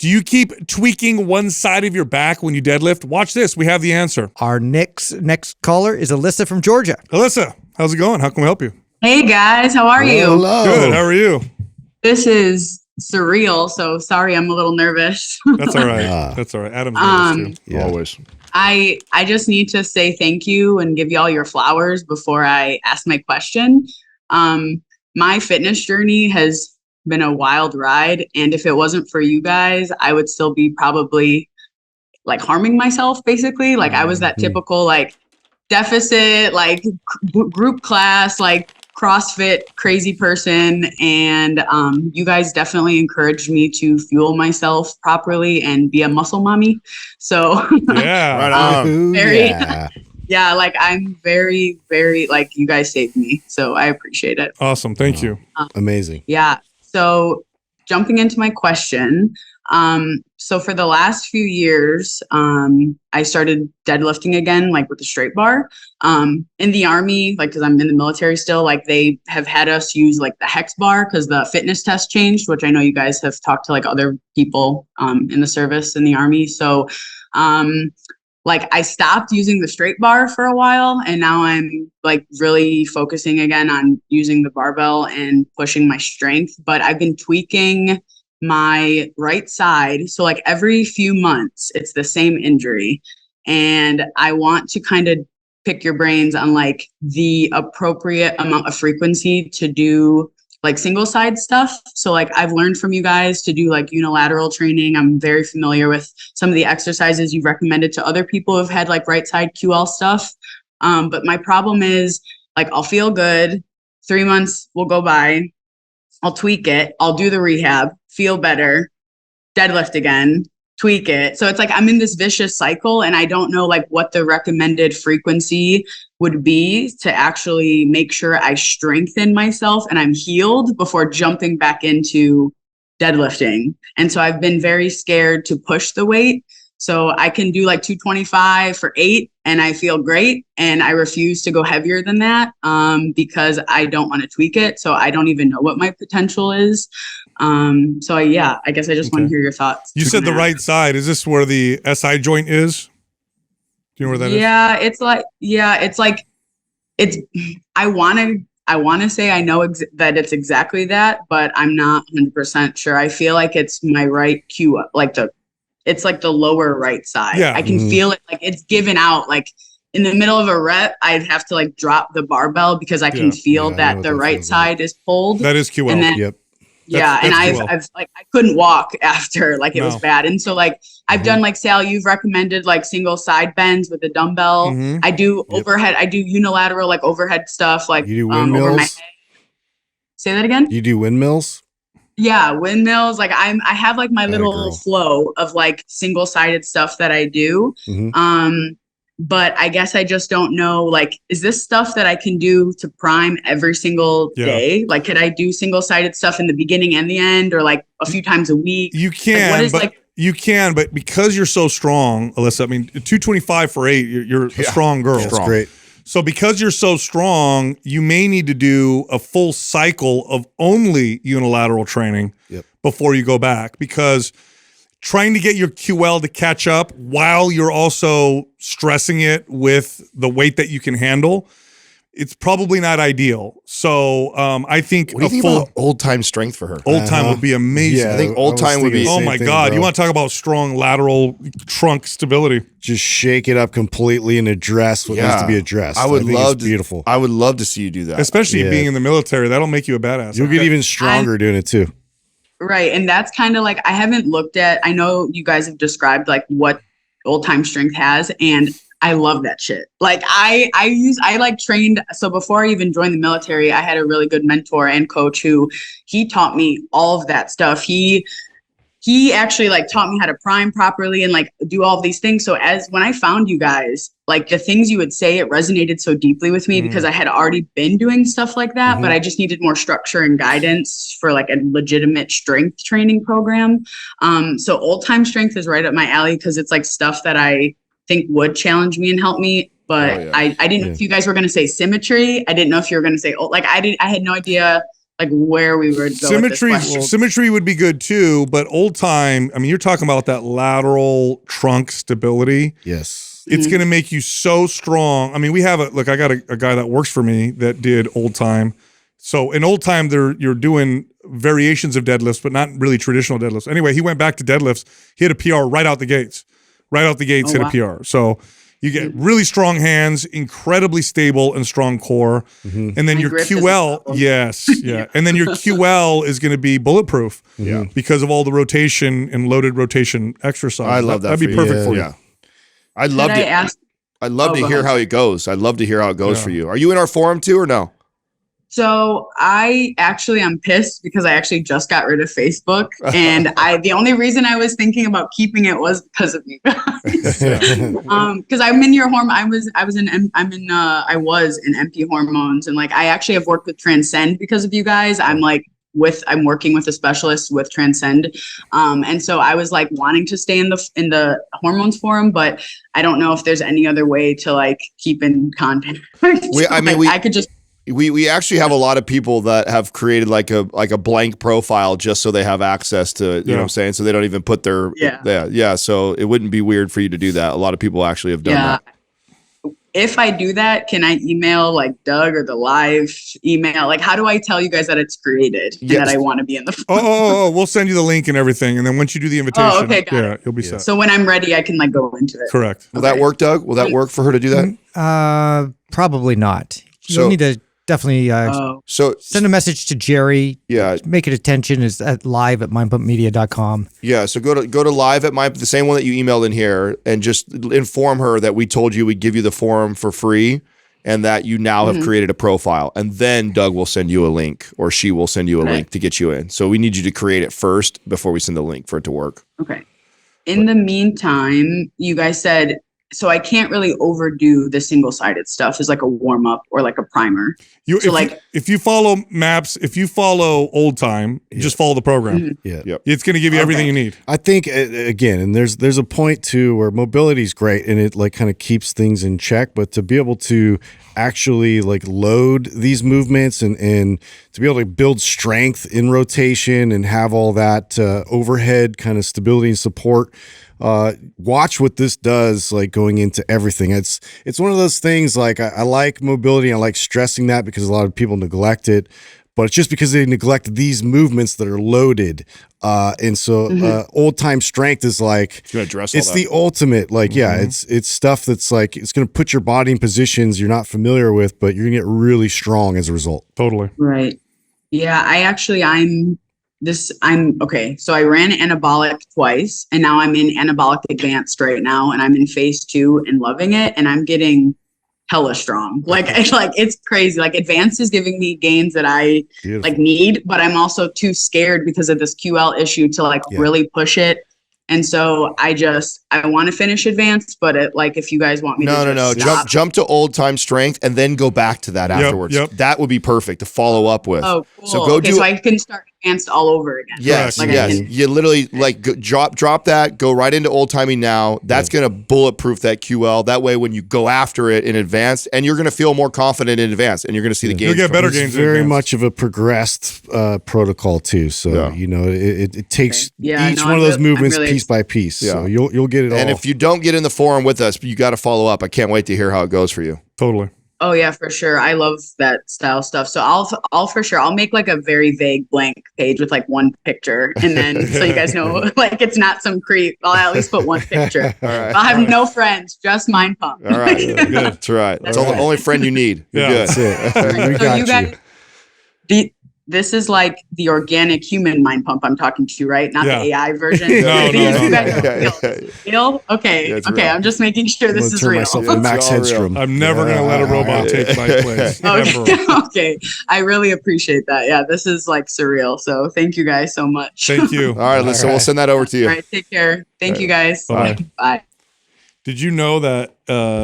Do you keep tweaking one side of your back when you deadlift? Watch this. We have the answer. Our next caller is Alyssa from Georgia. Alyssa, how's it going? How can we help you? Hey guys, how are you? Hello. Good. How are you? This is surreal, so sorry I'm a little nervous. That's all right. That's all right. Adam's nervous too. Yeah. Always. I just need to say thank you and give you all your flowers before I ask my question. My fitness journey has been a wild ride, and if it wasn't for you guys, I would still be probably like harming myself, basically. Like I was that typical like deficit, like group class, like CrossFit crazy person, and you guys definitely encouraged me to fuel myself properly and be a muscle mommy. So Yeah, right on. yeah, like I'm very, very, like you guys saved me, so I appreciate it. Awesome. Thank you. Amazing. Yeah. So jumping into my question. So for the last few years, I started deadlifting again, like with the straight bar. In the Army, like, cause I'm in the military still, like they have had us use like the hex bar cause the fitness test changed, which I know you guys have talked to like other people, in the service in the Army. So, like I stopped using the straight bar for a while, and now I'm like really focusing again on using the barbell and pushing my strength, but I've been tweaking my right side. So like every few months, it's the same injury. And I want to kind of pick your brains on like the appropriate amount of frequency to do like single side stuff. So like I've learned from you guys to do like unilateral training. I'm very familiar with some of the exercises you've recommended to other people who've had like right side QL stuff. But my problem is like, I'll feel good. 3 months will go by. I'll tweak it. I'll do the rehab, feel better, deadlift again, tweak it. So it's like I'm in this vicious cycle, and I don't know like what the recommended frequency would be to actually make sure I strengthen myself and I'm healed before jumping back into deadlifting. And so I've been very scared to push the weight. So I can do like 225 for 8 and I feel great. And I refuse to go heavier than that because I don't want to tweak it. So I don't even know what my potential is. So I guess I just want to hear your thoughts. You said the right side. Is this where the SI joint is? Do you know where that is? I want to say I know that it's exactly that, but I'm not 100% sure. I feel like it's my right Q, it's like the lower right side. Yeah. I can feel it, like it's given out. Like in the middle of a rep, I'd have to like drop the barbell because I can feel that the right side is pulled. That is QL. And then, Yep. And I've like, I couldn't walk after, like it was bad. And so like, I've done like, Sal, you've recommended like single side bends with a dumbbell. I do overhead. I do unilateral, like overhead stuff. Like you do windmills. Over my head. Say that again. You do windmills. Yeah, windmills. Like I have like my little flow of like single sided stuff that I do. But I guess I just don't know, like, is this stuff that I can do to prime every single day? Like, could I do single-sided stuff in the beginning and the end, or like a few times a week? You can, but because you're so strong, Alyssa, I mean, 225 for 8, you're a strong girl. That's great. So because you're so strong, you may need to do a full cycle of only unilateral training before you go back, because trying to get your QL to catch up while you're also stressing it with the weight that you can handle, it's probably not ideal. So I think what do you think about old time strength for her? Old time would be amazing. Yeah, I think old time would be. Oh my God, you want to talk about strong lateral trunk stability? Just shake it up completely and address what needs to be addressed. I would love to. Beautiful. I would love to see you do that, especially being in the military. That'll make you a badass. You'll get even stronger doing it too. Right. And that's kind of like, I haven't looked at, I know you guys have described like what old time strength has, and I love that shit. Like I like trained. So before I even joined the military, I had a really good mentor and coach who he taught me all of that stuff. He actually like taught me how to prime properly and like do all of these things. So when I found you guys, like the things you would say, it resonated so deeply with me because I had already been doing stuff like that, but I just needed more structure and guidance for like a legitimate strength training program. So old time strength is right up my alley because it's like stuff that I think would challenge me and help me. But I didn't know if you guys were going to say symmetry. I didn't know if you were going to say, I had no idea like where we would go with this question. Symmetry would be good too, but old time, I mean, you're talking about that lateral trunk stability. Yes. It's going to make you so strong. I mean, we have I got a guy that works for me that did old time. So in old time, you're doing variations of deadlifts, but not really traditional deadlifts. Anyway, he went back to deadlifts. He hit a PR right out the gates. Hit a PR. So you get really strong hands, incredibly stable and strong core. And then My your grip QL, and then your QL is going to be bulletproof because of all the rotation and loaded rotation exercise. I love that. That'd be perfect for you. Yeah. I'd love to hear ahead. how it goes. I'd love to hear how it goes for you. Are you in our forum too or no? So I'm pissed because I actually just got rid of Facebook, and the only reason I was thinking about keeping it was because of you guys. Because I'm in your hormone. I was in MP hormones, and like I actually have worked with Transcend because of you guys. I'm working with a specialist with Transcend, and so I was like wanting to stay in the hormones forum, but I don't know if there's any other way to like keep in contact. I could just. We actually have a lot of people that have created like a blank profile just so they have access to you know what I'm saying, so they don't even put their so it wouldn't be weird for you to do that. A lot of people actually have done that. If I do that, can I email like Doug or the live email? Like, how do I tell you guys that it's created and that I want to be in the we'll send you the link and everything, and then once you do the invitation, you'll be set. So when I'm ready, I can like go into it. Correct. Will that work, Doug? Will that work for her to do that? Probably not. You'll need to definitely send a message to Jerry. Yeah. Make it attention is at live@mindpumpmedia.com. Yeah. So go to live at the same one that you emailed in here, and just inform her that we told you we'd give you the forum for free and that you now have created a profile. And then Doug will send you a link, or she will send you a link to get you in. So we need you to create it first before we send the link for it to work. Okay. In the meantime, you guys said, so I can't really overdo the single-sided stuff as like a warm-up or like a primer. If you follow maps, if you follow old time, just follow the program. It's going to give you everything you need. I think again, and there's a point too where mobility is great and it like kind of keeps things in check, but to be able to actually like load these movements and to be able to build strength in rotation and have all that overhead kind of stability and support. Watch what this does, like going into everything. It's one of those things, like I like mobility. I like stressing that because a lot of people neglect it, but it's just because they neglect these movements that are loaded. And so old time strength is like, it's the ultimate, like, it's stuff that's like, it's going to put your body in positions you're not familiar with, but you're gonna get really strong as a result. Totally. Right. Yeah. Okay. So I ran anabolic twice, and now I'm in anabolic advanced right now, and I'm in phase 2 and loving it. And I'm getting hella strong. Like it's crazy. Like advanced is giving me gains that I like need, but I'm also too scared because of this QL issue to like really push it. And so I want to finish advanced, but if you guys want me to jump to old time strength and then go back to that afterwards. That would be perfect to follow up with. Oh, cool. So I can start advanced all over again. Yes, you literally drop that, go right into old timey now. That's going to bulletproof that QL. That way, when you go after it in advanced, and you're going to feel more confident in advanced, and you're going to see the gains. You'll get better gains. It's very much of a progressed protocol too. So it takes each one of those movements piece by piece. So you'll get it all. And if you don't get in the forum with us, you got to follow up. I can't wait to hear how it goes for you. Totally. Oh yeah, for sure. I love that style stuff. So I'll make like a very vague blank page with like one picture, and then so you guys know like it's not some creep. I'll at least put one picture. All right. I'll have no friends, just Mind Pump. All right, good. That's right. That's the only friend you need. You're good. That's it. Right. So you guys, this is like the organic human Mind Pump I'm talking to, right? Not the AI version. Real? Okay. Yeah, okay. real. I'm just making sure this is real. Max Hedstrom. I'm never going to let a robot take my place. Okay. I really appreciate that. Yeah, this is like surreal. So thank you guys so much. Thank you. All right, listen, we'll send that over to you. All right. Take care. Thank you guys. Bye. Bye. Did you know that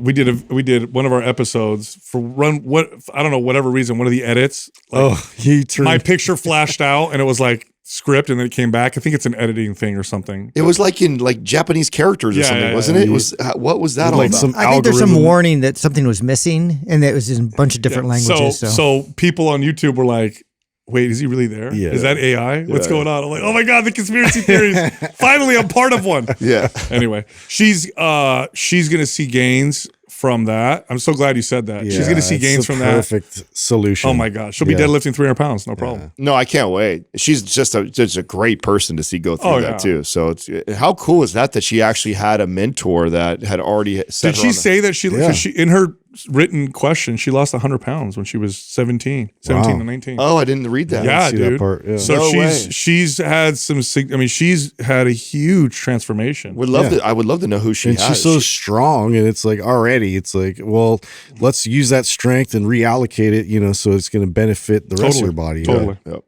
we did one of our episodes for whatever reason, one of the edits. My picture flashed out and it was like script and then it came back. I think it's an editing thing or something. It was like in like Japanese characters or something, wasn't it? It was what was that all about? I think there's some warning that something was missing and it was in a bunch of different languages. So people on YouTube were like, wait, is he really there? Yeah. Is that AI? What's going on? I'm like, oh my God, the conspiracy theories. Finally, I'm part of one. Yeah. Anyway, she's going to see gains from that. I'm so glad you said that. She's going to see gains from that. Perfect solution. Oh my gosh. She'll be deadlifting 300 pounds. No problem. No, I can't wait. She's just a great person to see go through that too. So how cool is that she actually had a mentor that had already set Did she say that she in her written question, she lost 100 pounds when she was 17 to 19. Oh, I didn't read that. Yeah, dude. That part, yeah. So she's had she's had a huge transformation. I would love to know who she has. She's so strong, and it's like already, it's like, well, let's use that strength and reallocate it, so it's going to benefit the rest of your body. Totally. Yep.